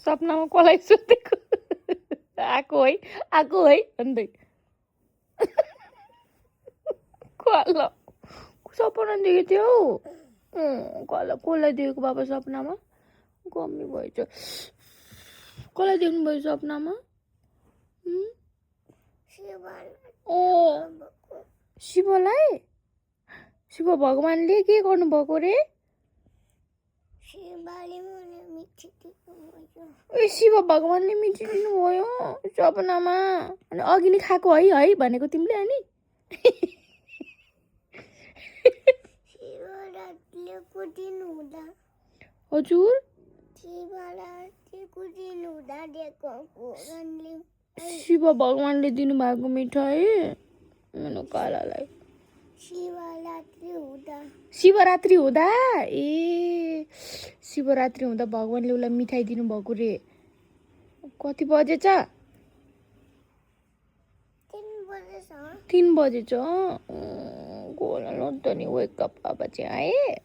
सपनामा कसलाई सोधेको आएको है भन्दै कसलाई सपना देखेको थियो कसलाई देखेको बाबा सपनामा गम्मी भएछ कसलाई देख्नुभयो सपनामा शिवलाई शिव भगवानले के गर्नुभएको रे ए शिव भगवानले मिठी दिनुभयो सपनामा अनि अघि नै खाएको है भनेको तिमीले अनि हजुर शिव भगवानले दिनुभएको मिठाई मेरो कालालाई शिवरात्रि हुँदा ए शिवरात्रि हुँदा भगवानले उसलाई मिठाई दिनुभएको रे कति बजेछ 3 बजेछ गोला लड्दा नि वेक अप अब चाहिँ आए